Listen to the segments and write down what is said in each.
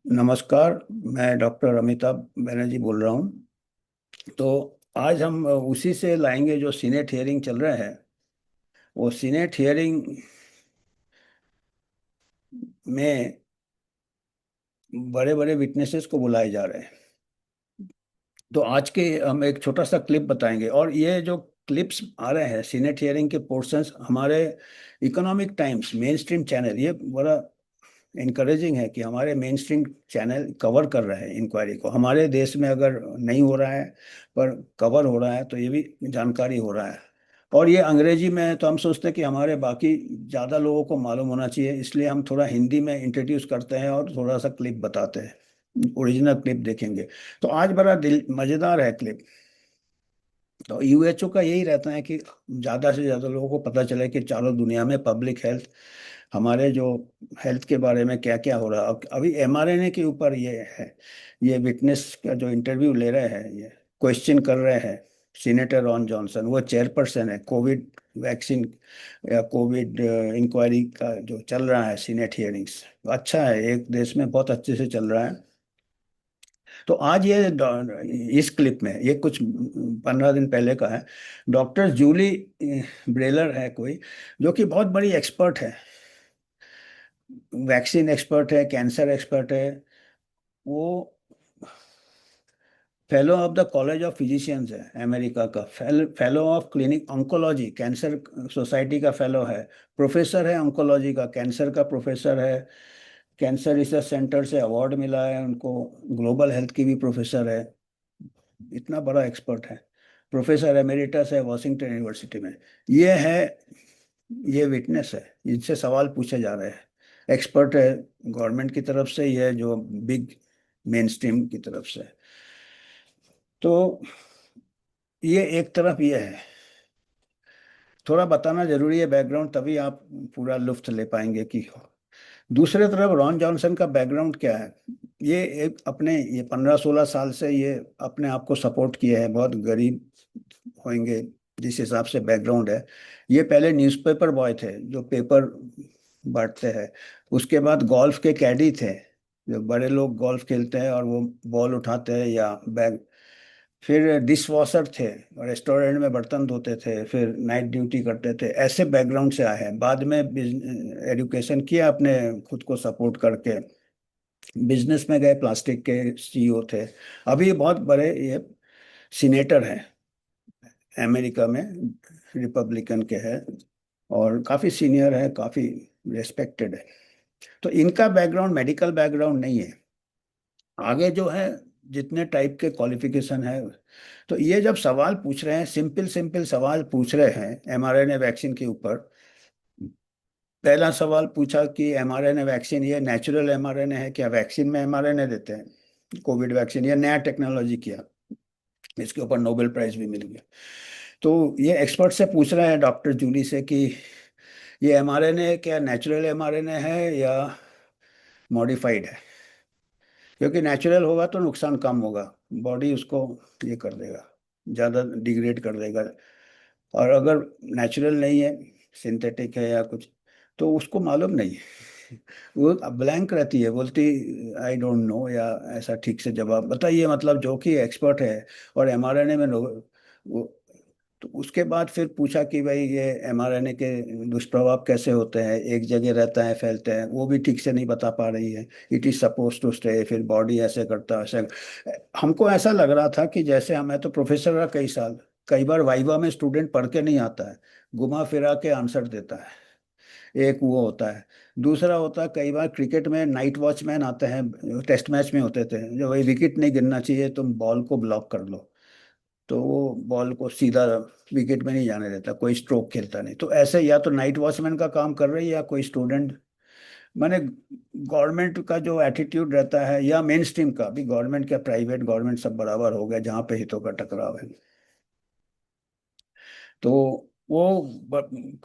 नमस्कार। मैं डॉक्टर अमिताभ बनर्जी बोल रहा हूँ। तो आज हम उसी से लाएंगे जो सीनेट हियरिंग चल रहा है। वो सीनेट हियरिंग में बड़े बड़े विटनेसेस को बुलाए जा रहे हैं। तो आज के हम एक छोटा सा क्लिप बताएंगे, और ये जो क्लिप्स आ रहे हैं सीनेट हियरिंग के पोर्शंस हमारे economic times main stream channel, ये बड़ा इनकरेजिंग है कि हमारे मेन स्ट्रीम चैनल कवर कर रहे हैं इंक्वायरी को। हमारे देश में अगर नहीं हो रहा है पर कवर हो रहा है तो ये भी जानकारी हो रहा है। और ये अंग्रेजी में है तो हम सोचते हैं कि हमारे बाकी ज़्यादा लोगों को मालूम होना चाहिए, इसलिए हम थोड़ा हिंदी में इंट्रोड्यूस करते हैं और थोड़ा सा क्लिप बताते हैं, ओरिजिनल क्लिप देखेंगे। तो आज बड़ा दिल मज़ेदार है क्लिप। तो यूएचओ का यही रहता है कि ज़्यादा से ज़्यादा लोगों को पता चले कि चारों दुनिया में पब्लिक हेल्थ, हमारे जो हेल्थ के बारे में क्या क्या हो रहा है। अभी एमआरएनए के ऊपर ये है। ये विटनेस का जो इंटरव्यू ले रहे हैं, ये क्वेश्चन कर रहे हैं। सीनेटर रॉन जॉनसन वो चेयरपर्सन है कोविड वैक्सीन या कोविड इंक्वायरी का जो चल रहा है सीनेट हियरिंग्स। अच्छा है, एक देश में बहुत अच्छे से चल रहा है। तो आज ये इस क्लिप में ये कुछ 15 दिन पहले का है। डॉक्टर जूली ब्रेलर है कोई, जो कि बहुत बड़ी एक्सपर्ट है, वैक्सीन एक्सपर्ट है, कैंसर एक्सपर्ट है। वो fellow of the college of physicians है अमेरिका का, fellow of clinic oncology cancer society का फेलो है। प्रोफेसर है ऑन्कोलॉजी का, कैंसर का प्रोफेसर है। कैंसर रिसर्च सेंटर से अवार्ड मिला है उनको। ग्लोबल हेल्थ की भी प्रोफेसर है। इतना बड़ा एक्सपर्ट है। प्रोफेसर एमेरिटस है वॉशिंगटन यूनिवर्सिटी में। ये है, ये विटनेस है, इनसे सवाल पूछे जा रहे हैं। एक्सपर्ट है गवर्नमेंट की तरफ से, ये जो बिग मेन स्ट्रीम की तरफ से। तो ये एक तरफ ये है, थोड़ा बताना जरूरी है बैकग्राउंड, तभी आप पूरा लुत्फ ले पाएंगे कि। दूसरे तरफ रॉन जॉनसन का बैकग्राउंड क्या है। ये एक अपने ये 15-16 साल से ये अपने आप को सपोर्ट किए हैं, बहुत गरीब होंगे जिस हिसाब से बैकग्राउंड है। ये पहले न्यूज़पेपर बॉय थे जो पेपर बांटते हैं। उसके बाद गोल्फ के कैडी थे, जो बड़े लोग गोल्फ खेलते हैं और वो बॉल उठाते हैं या बैग। फिर डिश वॉशर थे, रेस्टोरेंट में बर्तन धोते थे, फिर नाइट ड्यूटी करते थे। ऐसे बैकग्राउंड से आए हैं। बाद में एजुकेशन किया अपने खुद को सपोर्ट करके, बिजनेस में गए, प्लास्टिक के सीईओ थे। अभी बहुत बड़े ये सीनेटर हैं अमेरिका में, रिपब्लिकन के हैं, और काफ़ी सीनियर है, काफ़ी रेस्पेक्टेड है। तो इनका बैकग्राउंड मेडिकल बैकग्राउंड नहीं है। आगे जो है जितने टाइप के क्वालिफिकेशन है। तो ये जब सवाल पूछ रहे हैं, सिंपल सिंपल सवाल पूछ रहे हैं एमआरएनए वैक्सीन के ऊपर। पहला सवाल पूछा कि एमआरएनए वैक्सीन ये नेचुरल एमआरएनए है क्या, वैक्सीन में एमआरएनए देते हैं कोविड वैक्सीन, ये नया टेक्नोलॉजी किया, इसके ऊपर नोबेल प्राइज भी मिल गया। तो ये एक्सपर्ट से पूछ रहे हैं डॉक्टर जूली से कि ये एमआरएनए क्या नेचुरल एमआरएनए है या मॉडिफाइड है। क्योंकि नेचुरल होगा तो नुकसान कम होगा, बॉडी उसको ये कर देगा, ज़्यादा डिग्रेड कर देगा। और अगर नेचुरल नहीं है, सिंथेटिक है या कुछ, तो उसको मालूम नहीं है। वो ब्लैंक रहती है, बोलती आई डोंट नो, या ऐसा ठीक से जवाब बताइए, मतलब जो कि एक्सपर्ट है। और एमआरएनए में वो, तो उसके बाद फिर पूछा कि भाई ये एमआरएनए के दुष्प्रभाव कैसे होते हैं, एक जगह रहता है फैलते हैं, वो भी ठीक से नहीं बता पा रही है। It is suppose to stay, फिर बॉडी ऐसे करता है ऐसे। हमको ऐसा लग रहा था कि जैसे हमें तो प्रोफेसर रहा कई साल, कई बार वाइवा में स्टूडेंट पढ़ के नहीं आता है, घुमा फिरा के आंसर देता है। एक वो होता है। दूसरा होता है कई बार क्रिकेट में नाइट वॉचमैन आते हैं, टेस्ट मैच में होते थे, जो भाई विकेट नहीं गिरना चाहिए, तुम बॉल को ब्लॉक कर लो, तो वो बॉल को सीधा विकेट में नहीं जाने देता, कोई स्ट्रोक खेलता नहीं। तो ऐसे या तो नाइट वॉचमैन का काम कर रही है या कोई स्टूडेंट। माने गवर्नमेंट का जो एटीट्यूड रहता है, या मेन स्ट्रीम का भी, गवर्नमेंट क्या प्राइवेट, गवर्नमेंट सब बराबर हो गए जहाँ पे हितों का टकराव है। तो वो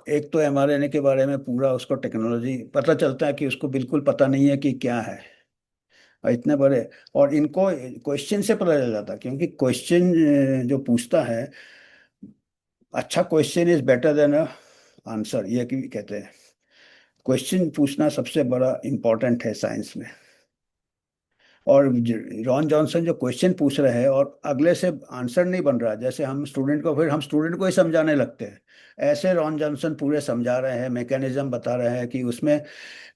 एक तो एमआरएनए के बारे में पूरा उसको टेक्नोलॉजी पता चलता है कि उसको बिल्कुल पता नहीं है कि क्या है। और इतने बड़े, और इनको क्वेश्चन से पता चल जाता, क्योंकि क्वेश्चन जो पूछता है, अच्छा question is better than a answer, ये भी कहते हैं। क्वेश्चन पूछना सबसे बड़ा इम्पोर्टेंट है साइंस में। और रॉन जॉनसन जो क्वेश्चन पूछ रहे हैं और अगले से आंसर नहीं बन रहा, जैसे हम स्टूडेंट को, फिर हम स्टूडेंट को ही समझाने लगते हैं। ऐसे रॉन जॉनसन पूरे समझा रहे हैं, मैकेनिज्म बता रहे हैं कि उसमें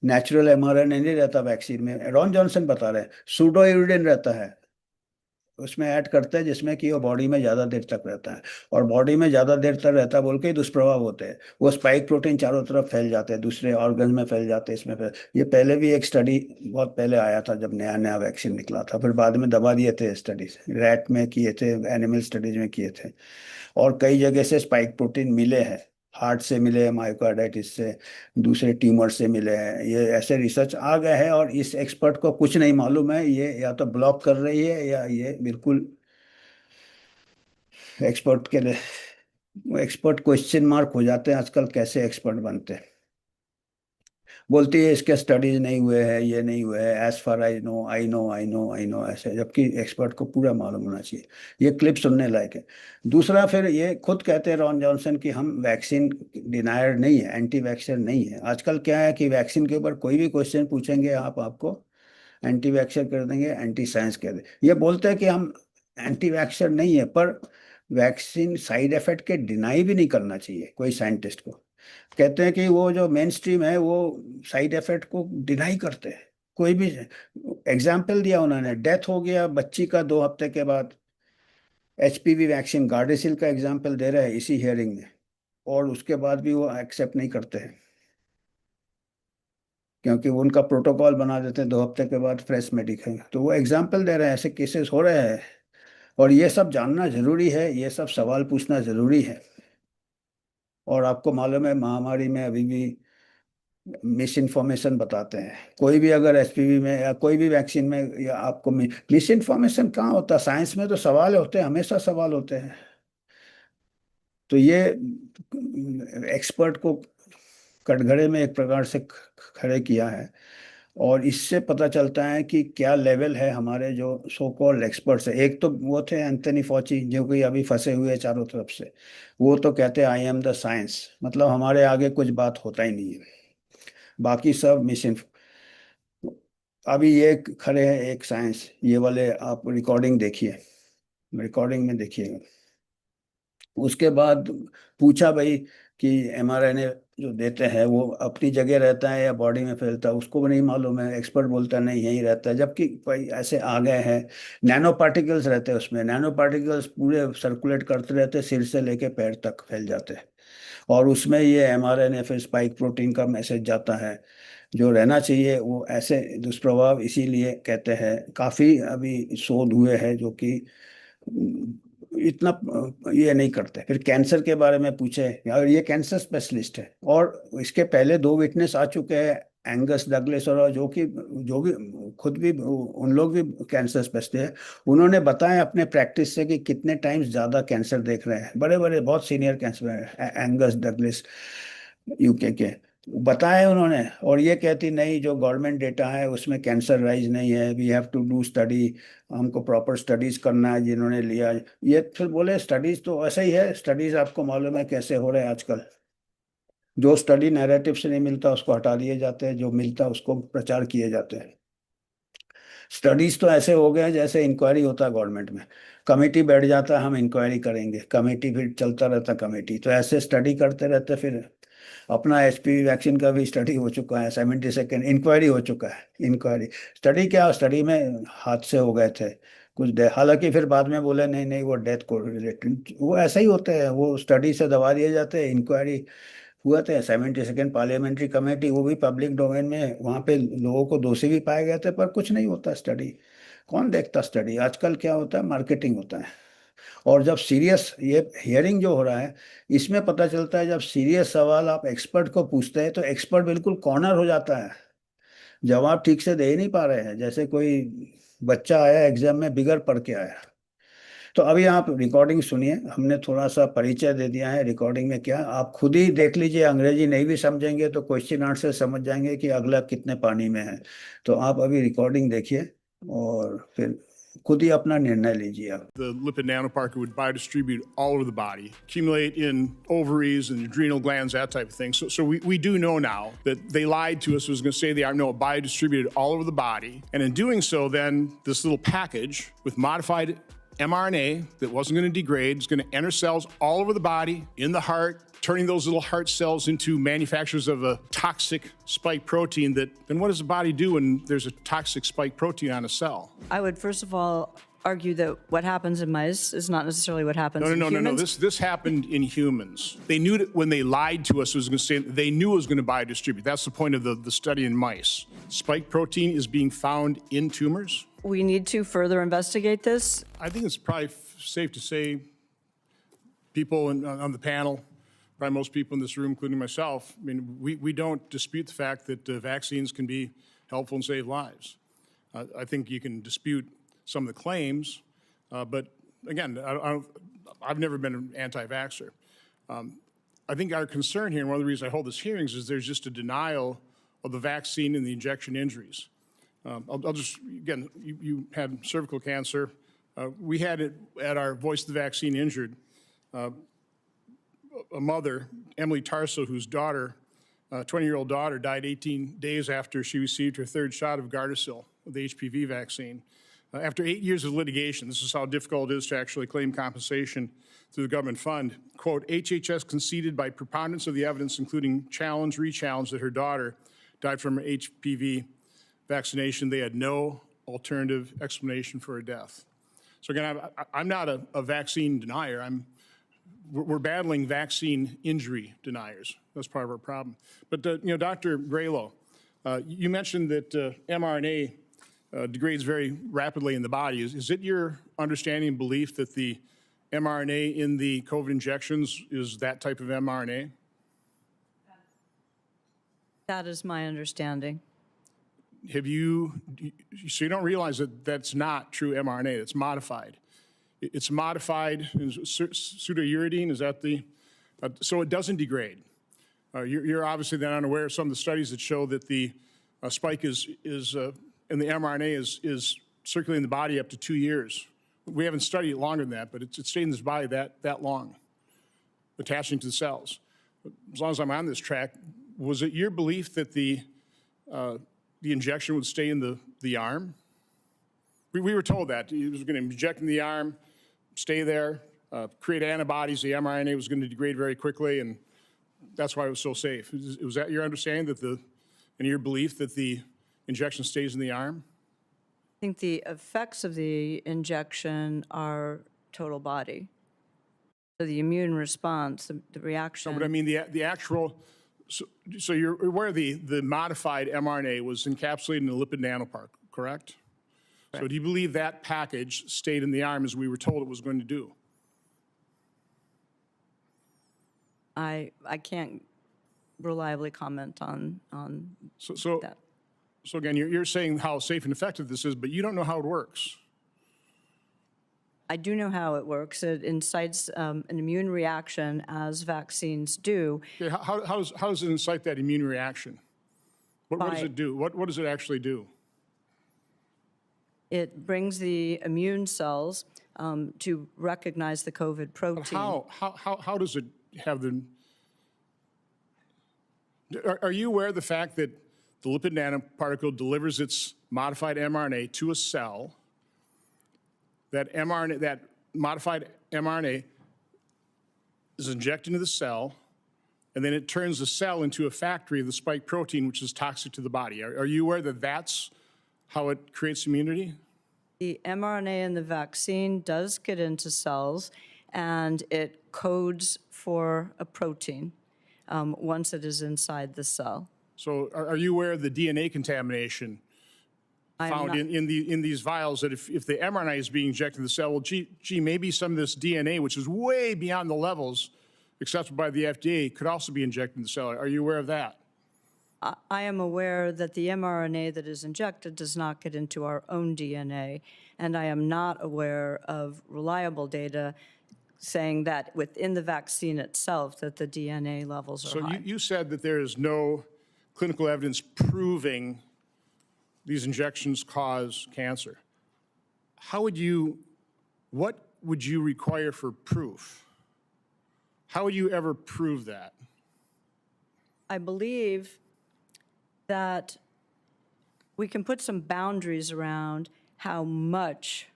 नेचुरल एमआरएनए नहीं रहता वैक्सीन में, रॉन जॉनसन बता रहे हैं, सूडो यूरिन रहता है उसमें ऐड करते हैं, जिसमें कि वो बॉडी में ज़्यादा देर तक रहता है। और बॉडी में ज़्यादा देर तक रहता है बोल के ही दुष्प्रभाव होते हैं, वो स्पाइक प्रोटीन चारों तरफ फैल जाते हैं, दूसरे ऑर्गन में फैल जाते हैं, इसमें फैल। ये पहले भी एक स्टडी बहुत पहले आया था जब नया नया वैक्सीन निकला था, फिर बाद में दबा दिए थे, स्टडीज रैट में किए थे, एनिमल स्टडीज में किए थे। और कई जगह से स्पाइक प्रोटीन मिले हैं, हार्ट से मिले हैं, मायोकार्डाइटिस से, दूसरे ट्यूमर से मिले हैं, ये ऐसे रिसर्च आ गए हैं। और इस एक्सपर्ट को कुछ नहीं मालूम है, ये या तो ब्लॉक कर रही है या ये बिल्कुल एक्सपर्ट के लिए, एक्सपर्ट क्वेश्चन मार्क हो जाते हैं आजकल, कैसे एक्सपर्ट बनते हैं। बोलती है इसके स्टडीज नहीं हुए हैं, ये नहीं हुए हैं, as far I know, I know, I know, I know, ऐसे, जबकि एक्सपर्ट को पूरा मालूम होना चाहिए। ये क्लिप सुनने लायक है। दूसरा, फिर ये खुद कहते हैं रॉन जॉनसन कि हम वैक्सीन डिनायर नहीं है, एंटी वैक्सर नहीं है। आजकल क्या है कि वैक्सीन के ऊपर कोई भी क्वेश्चन पूछेंगे आप, आपको एंटी वैक्सर कर देंगे, एंटी साइंस कर देंगे। ये बोलते हैं कि हम एंटी वैक्सर नहीं है, पर वैक्सीन साइड इफेक्ट के डिनाई भी नहीं करना चाहिए कोई साइंटिस्ट को। कहते हैं कि वो जो मेन स्ट्रीम है वो साइड इफेक्ट को डिनाई करते हैं। कोई भी एग्जाम्पल दिया उन्होंने, डेथ हो गया बच्ची का 2 हफ्ते के बाद, एचपीवी वैक्सीन गार्डेसिल का एग्जाम्पल दे रहे हैं इसी हियरिंग में, और उसके बाद भी वो एक्सेप्ट नहीं करते हैं, क्योंकि वो उनका प्रोटोकॉल बना देते हैं 2 हफ्ते के बाद फ्रेश मेडिकल। तो वो एग्जाम्पल दे रहे हैं, ऐसे केसेस हो रहे हैं। और ये सब जानना जरूरी है, ये सब सवाल पूछना जरूरी है। और आपको मालूम है महामारी में अभी भी मिस इन्फॉर्मेशन बताते हैं। कोई भी अगर एचपीवी में या कोई भी वैक्सीन में, या आपको मिस इन्फॉर्मेशन कहाँ होता है, साइंस में तो सवाल होते हैं, हमेशा सवाल होते हैं। तो ये एक्सपर्ट को कटघरे में एक प्रकार से खड़े किया है। और इससे पता चलता है कि क्या लेवल है हमारे जो सो कॉल्ड एक्सपर्ट्स है। एक तो वो थे एंथनी फॉची, जो कि अभी फंसे हुए हैं चारों तरफ से। वो तो कहते हैं आई एम द साइंस, मतलब हमारे आगे कुछ बात होता ही नहीं है, बाकी सब मिस। अभी ये खड़े हैं एक साइंस, ये वाले आप रिकॉर्डिंग देखिए, रिकॉर्डिंग में देखिएगा। उसके बाद पूछा भाई कि एमआरएनए जो देते हैं वो अपनी जगह रहता है या बॉडी में फैलता है, उसको भी नहीं मालूम है। एक्सपर्ट बोलता है नहीं यहीं रहता है, जबकि भाई ऐसे आ गए हैं, नैनो पार्टिकल्स रहते हैं उसमें, नैनो पार्टिकल्स पूरे सर्कुलेट करते रहते हैं, सिर से लेके पैर तक फैल जाते हैं। और उसमें ये एमआरएनए फिर स्पाइक प्रोटीन का मैसेज जाता है जो रहना चाहिए। वो ऐसे दुष्प्रभाव इसीलिए कहते हैं, काफ़ी अभी शोध हुए हैं जो कि इतना ये नहीं करते। फिर कैंसर के बारे में पूछे, और ये कैंसर स्पेशलिस्ट है, और इसके पहले 2 विटनेस आ चुके हैं, एंगस डगलेस, और जो भी खुद भी उन लोग भी कैंसर स्पेशलिस्ट है। उन्होंने बताया अपने प्रैक्टिस से कि कितने टाइम्स ज़्यादा कैंसर देख रहे हैं, बड़े बड़े बहुत सीनियर कैंसर है, एंगस डगलेस यूके के बताए उन्होंने। और ये कहती नहीं, जो गवर्नमेंट डेटा है उसमें कैंसर राइज नहीं है, we have to do study, हमको प्रॉपर स्टडीज करना है जिन्होंने लिया। ये फिर बोले स्टडीज तो ऐसा ही है, स्टडीज आपको मालूम है कैसे हो रहे हैं आजकल। जो स्टडी नैरेटिव से नहीं मिलता उसको हटा दिए जाते हैं, जो मिलता है उसको प्रचार किए जाते हैं। स्टडीज तो ऐसे हो गए हैं जैसे इंक्वायरी होता है गवर्नमेंट में, कमेटी बैठ जाता है हम इंक्वायरी करेंगे, कमेटी फिर चलता रहता कमेटी, तो ऐसे स्टडी करते रहते। फिर अपना एचपीवी वैक्सीन का भी स्टडी हो चुका है, 72 इंक्वायरी हो चुका है। इंक्वायरी स्टडी क्या, स्टडी में हादसे हो गए थे कुछ दे, हालांकि फिर बाद में बोले नहीं नहीं वो डेथ को रिलेटेड, वो ऐसा ही होता है, वो स्टडी से दबा दिए जाते हैं। इंक्वायरी हुआ था 72 पार्लियामेंट्री कमेटी, वो भी पब्लिक डोमेन में, वहाँ पे लोगों को दोषी भी पाए गए थे, पर कुछ नहीं होता स्टडी। कौन देखता स्टडी, आजकल क्या होता है, मार्केटिंग होता है। और जब सीरियस ये हियरिंग जो हो रहा है, इसमें पता चलता है जब सीरियस सवाल आप एक्सपर्ट को पूछते हैं तो एक्सपर्ट बिल्कुल कॉर्नर हो जाता है, जवाब ठीक से दे ही नहीं पा रहे हैं, जैसे कोई बच्चा आया एग्जाम में बिगड़ पढ़ के आया। तो अभी आप रिकॉर्डिंग सुनिए, हमने थोड़ा सा परिचय दे दिया है रिकॉर्डिंग में, क्या आप खुद ही देख लीजिए, अंग्रेजी नहीं भी समझेंगे तो क्वेश्चन आंसर समझ जाएंगे कि अगला कितने पानी में है। तो आप अभी रिकॉर्डिंग देखिए और फिर खुद ही अपना निर्णय लीजिए आप। The lipid nanoparticle would biodistribute all over the body, accumulate in ovaries and adrenal glands, that type of thing. So we do know now that they lied to us. I was going to say they are no biodistributed all over the body. And in doing so, then this little package with modified mRNA that wasn't going to degrade is going to enter cells all over the body, in the heart, turning those little heart cells into manufacturers of a toxic spike protein. Then what does the body do when there's a toxic spike protein on a cell? I would first of all argue that what happens in mice is not necessarily what happens in humans. No. This happened in humans. They knew that when they lied to us, it was going to say they knew it was going to biodistribute. That's the point of the study in mice. Spike protein is being found in tumors. We need to further investigate this. I think it's probably safe to say people on the panel, probably most people in this room, including myself, I mean, we don't dispute the fact that vaccines can be helpful and save lives. I think you can dispute some of the claims, but again, I've never been an anti-vaxxer. I think our concern here, and one of the reasons I hold this hearings, is there's just a denial of the vaccine and the injection injuries. I'll just, again, you had cervical cancer. We had it at our Voice the Vaccine Injured. A mother, Emily Tarso, whose daughter, 20-year-old daughter, died 18 days after she received her third shot of Gardasil, the HPV vaccine. After 8 years of litigation, this is how difficult it is to actually claim compensation through the government fund. Quote, HHS conceded by preponderance of the evidence, including challenge, re-challenge, that her daughter died from her HPV vaccination. They had no alternative explanation for her death. So again, I'm not a vaccine denier. We're battling vaccine injury deniers. That's part of our problem. But Dr. Graylow, you mentioned that mRNA degrades very rapidly in the body. Is it your understanding and belief that the mRNA in the COVID injections is that type of mRNA? That is my understanding. So you don't realize that that's not true mRNA, it's modified. It's modified pseudouridine, is that so it doesn't degrade. You're obviously then unaware of some of the studies that show that the spike is and the mRNA is circulating in the body up to 2 years. We haven't studied it longer than that, but it's stayed in this body that long, attaching to the cells. As long as I'm on this track, was it your belief that the injection would stay in the arm? We were told that. It was going to inject in the arm, stay there, create antibodies. The mRNA was going to degrade very quickly, and that's why it was so safe. Was that your understanding and your belief that the injection stays in the arm? I think the effects of the injection are total body. So the immune response, the reaction. No, but I mean the actual. So you're aware the modified mRNA was encapsulated in a lipid nanoparticle, correct? So do you believe that package stayed in the arm as we were told it was going to do? I can't reliably comment on that. So again, you're saying how safe and effective this is, but you don't know how it works. I do know how it works. It incites an immune reaction, as vaccines do. Okay, how does it incite that immune reaction? What does it do? What does it actually do? It brings the immune cells to recognize the COVID protein. How does it have the? Are you aware of the fact that the lipid nanoparticle delivers its modified mRNA to a cell? That modified mRNA is injected into the cell, and then it turns the cell into a factory of the spike protein, which is toxic to the body. Are you aware that that's how it creates immunity? The mRNA in the vaccine does get into cells, and it codes for a protein once it is inside the cell. So are you aware of the DNA contamination found in these vials, that if the mRNA is being injected in the cell, well, gee, maybe some of this DNA, which is way beyond the levels accepted by the FDA, could also be injected in the cell. Are you aware of that? I am aware that the mRNA that is injected does not get into our own DNA, and I am not aware of reliable data saying that within the vaccine itself that the DNA levels are high. So you said that there is no clinical evidence proving these injections cause cancer. what would you require for proof? How would you ever prove that? I believe that we can put some boundaries around how much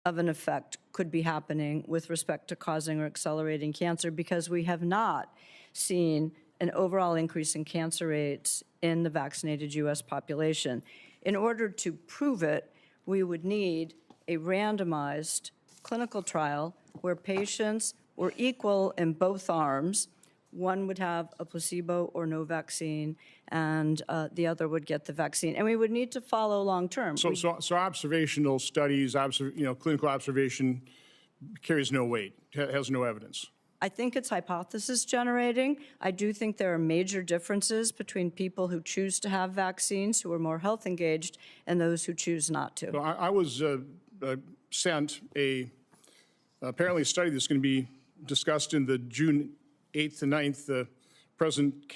of an effect could be happening with respect to causing or accelerating cancer, because we have not seen an overall increase in cancer rates in the vaccinated U.S. population. In order to prove it, we would need a randomized clinical trial where patients were equal in both arms. One would have a placebo or no vaccine, and the other would get the vaccine. And we would need to follow long-term. So observational studies, clinical observation carries no weight, has no evidence. I think it's hypothesis generating. I do think there are major differences between people who choose to have vaccines, who are more health engaged, and those who choose not to. So I was sent apparently a study that's going to be discussed in the June 8th to 9th, the President's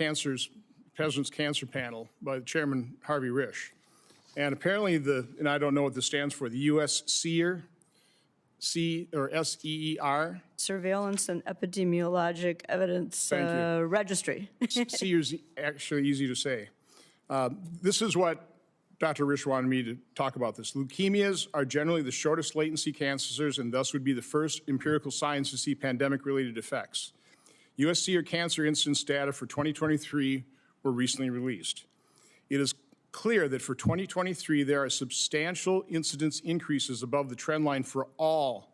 Cancer Panel by Chairman Harvey Risch. And apparently and I don't know what this stands for, the U.S. SEER, SEER. Surveillance and Epidemiologic Evidence Registry. SEER is actually easy to say. This is what Dr. Risch wanted me to talk about this. Leukemias are generally the shortest latency cancers and thus would be the first empirical signs to see pandemic-related effects. U.S. SEER cancer incidence data for 2023 were recently released. It is clear that for 2023, there are substantial incidence increases above the trend line for all,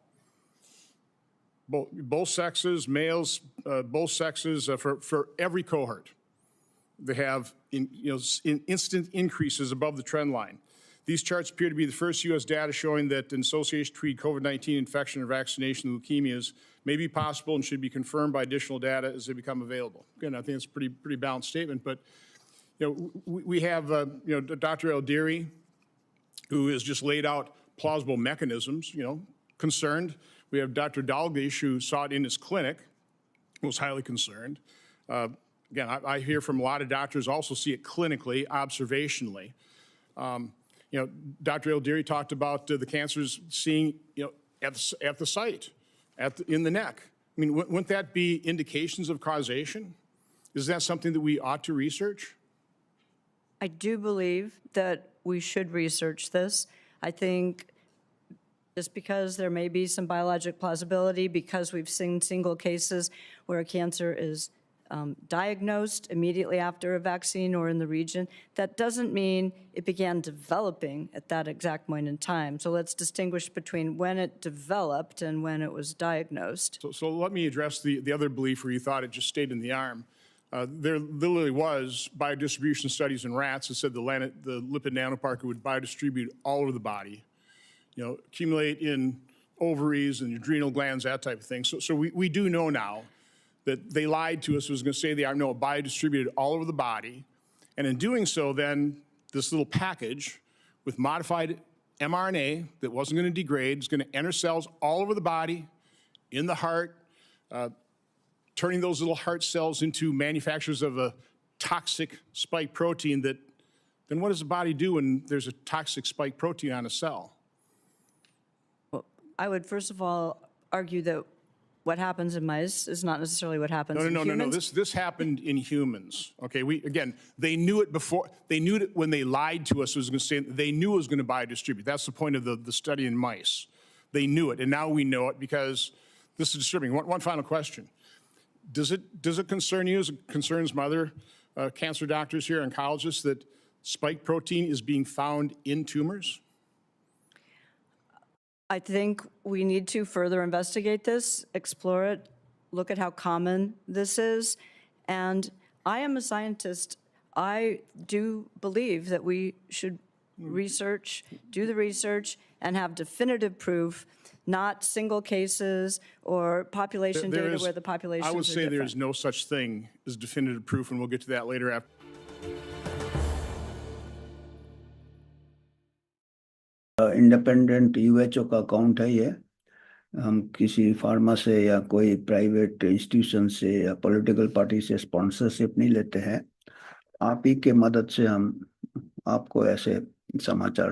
both sexes, males, both sexes, for every cohort. They have instant increases above the trend line. These charts appear to be the first U.S. data showing that an association between COVID-19 infection and vaccination and leukemias may be possible and should be confirmed by additional data as they become available. Again, I think it's a pretty balanced statement, but we have Dr. El-Deary, who has just laid out plausible mechanisms, concerned. We have Dr. Dalglish, who saw it in his clinic, was highly concerned. Again, I hear from a lot of doctors also see it clinically, observationally. Dr. El-Deary talked about the cancers seeing, at the site, in the neck. I mean, wouldn't that be indications of causation? Is that something that we ought to research? I do believe that we should research this. I think just because there may be some biologic plausibility, because we've seen single cases where a cancer is diagnosed immediately after a vaccine or in the region, that doesn't mean it began developing at that exact point in time. So let's distinguish between when it developed and when it was diagnosed. So let me address the other belief where you thought it just stayed in the arm. There literally was biodistribution studies in rats that said the lipid nanoparticle would biodistribute all over the body, accumulate in ovaries and adrenal glands, that type of thing. So we do know now that they lied to us. I was going to say they are no biodistributed all over the body. And in doing so, then this little package with modified mRNA that wasn't going to degrade is going to enter cells all over the body, in the heart, turning those little heart cells into manufacturers of a toxic spike protein that, then what does the body do when there's a toxic spike protein on a cell? Well, I would first of all argue that what happens in mice is not necessarily what happens in humans. No. This happened in humans. Okay, they knew it before. They knew it when they lied to us. They knew it was going to biodistribute. That's the point of the study in mice. They knew it, and now we know it because this is disturbing. One final question: Does it concern you, as it concerns my other cancer doctors here, oncologists, that spike protein is being found in tumors? I think we need to further investigate this, explore it, look at how common this is. And I am a scientist. I do believe that we should do the research, and have definitive proof, not single cases or population data where the populations are different. I would say there's no such thing as definitive proof, and we'll get to that later after. Independent यूएचओ का account है ये। हम किसी pharma से या कोई private institution से या पॉलिटिकल पार्टी से स्पॉन्सरशिप नहीं लेते हैं। आप ही के मदद से हम आपको ऐसे समाचार